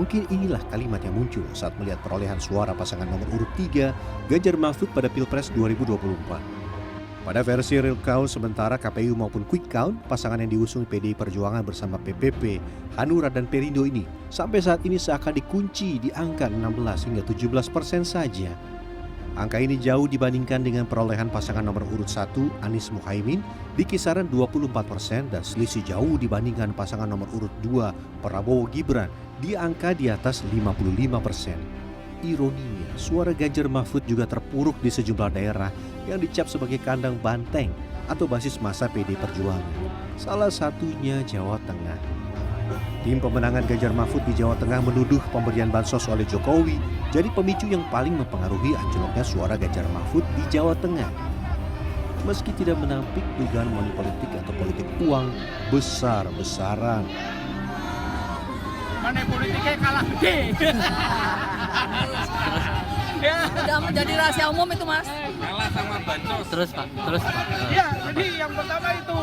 Mungkin inilah kalimat yang muncul saat melihat perolehan suara pasangan nomor urut 3 Ganjar Mahfud pada Pilpres 2024. Pada versi real count sementara KPU maupun quick count, pasangan yang diusung PDI Perjuangan bersama PPP, Hanura dan Perindo ini sampai saat ini seakan dikunci di angka 16 hingga 17% saja. Angka ini jauh dibandingkan dengan perolehan pasangan nomor urut 1 Anies Muhaimin di kisaran 24% dan selisih jauh dibandingkan pasangan nomor urut 2 Prabowo Gibran di angka di atas 55%. Ironinya, suara Ganjar Mahfud juga terpuruk di sejumlah daerah yang dicap sebagai kandang banteng atau basis massa PDI Perjuangan. Salah satunya Jawa Tengah. Tim pemenangan Ganjar Mahfud di Jawa Tengah menuduh pemberian bansos oleh Jokowi jadi pemicu yang paling mempengaruhi anjloknya suara Ganjar Mahfud di Jawa Tengah. Meski tidak menampik dugaan money politik atau politik uang besar-besaran. Money politiknya kalah gede. Udah menjadi rahasia umum itu, Mas. Kalah sama bansos. Terus Pak. Ya, jadi yang pertama itu,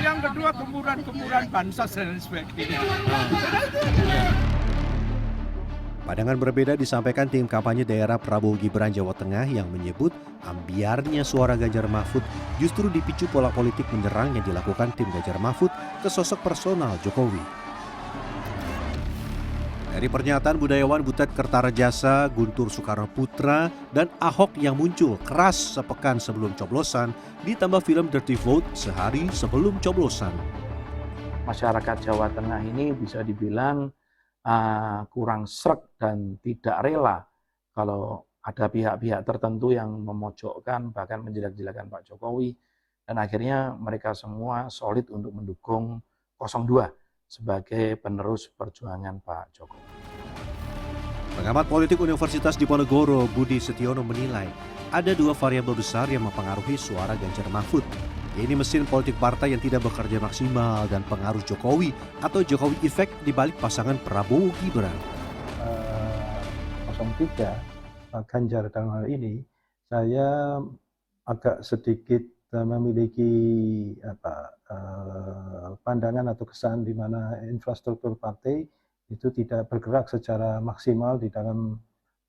yang kedua gemburan bansos dan sebagainya. Pandangan berbeda disampaikan tim kampanye daerah Prabowo Gibran Jawa Tengah yang menyebut ambiarnya suara Ganjar Mahfud justru dipicu pola politik menyerang yang dilakukan tim Ganjar Mahfud ke sosok personal Jokowi. Dari pernyataan budayawan Butet Kertarejasa, Guntur Soekarno Putra, dan Ahok yang muncul keras sepekan sebelum coblosan, ditambah film Dirty Vote sehari sebelum coblosan. Masyarakat Jawa Tengah ini bisa dibilang kurang sreg dan tidak rela kalau ada pihak-pihak tertentu yang memojokkan bahkan menjelek-jelekan Pak Jokowi, dan akhirnya mereka semua solid untuk mendukung 02 sebagai penerus perjuangan Pak Jokowi. Pengamat politik Universitas Diponegoro Budi Setiono menilai ada dua variabel besar yang mempengaruhi suara Ganjar Mahfud. Ini mesin politik partai yang tidak bekerja maksimal dan pengaruh Jokowi atau Jokowi efek di balik pasangan Prabowo Gibran. 03 Ganjar dalam hal ini saya agak sedikit memiliki pandangan atau kesan di mana infrastruktur partai itu tidak bergerak secara maksimal di dalam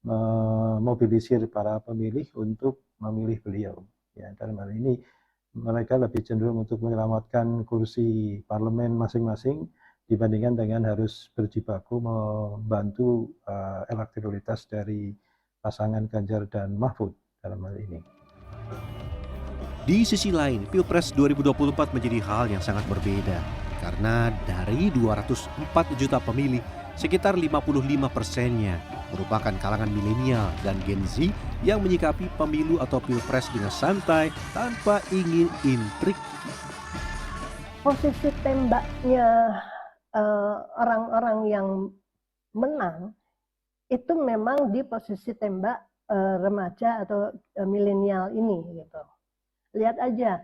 memobilisir para pemilih untuk memilih beliau. Ya, dalam hal ini mereka lebih cenderung untuk menyelamatkan kursi parlemen masing-masing dibandingkan dengan harus berjibaku membantu elektabilitas dari pasangan Ganjar dan Mahfud dalam hal ini. Di sisi lain, Pilpres 2024 menjadi hal yang sangat berbeda. Karena dari 204 juta pemilih, sekitar 55%-nya merupakan kalangan milenial dan Gen Z yang menyikapi pemilu atau Pilpres dengan santai tanpa ingin intrik. Posisi tembaknya orang-orang yang menang itu memang di posisi tembak remaja atau milenial ini gitu. Lihat aja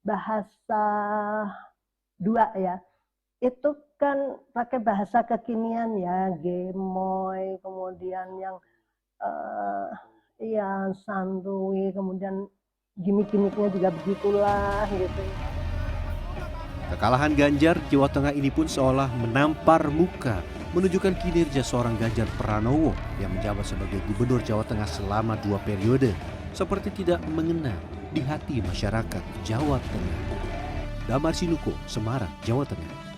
bahasa dua ya, itu kan pakai bahasa kekinian ya, gemoy, kemudian yang ya santuy, kemudian gimmick-gimmicknya juga begitulah gitu. Kekalahan Ganjar Jawa Tengah ini pun seolah menampar muka, menunjukkan kinerja seorang Ganjar Pranowo yang menjabat sebagai gubernur Jawa Tengah selama 2 periode, seperti tidak mengena di hati masyarakat Jawa Tengah. Damar Sinuko, Semarang, Jawa Tengah.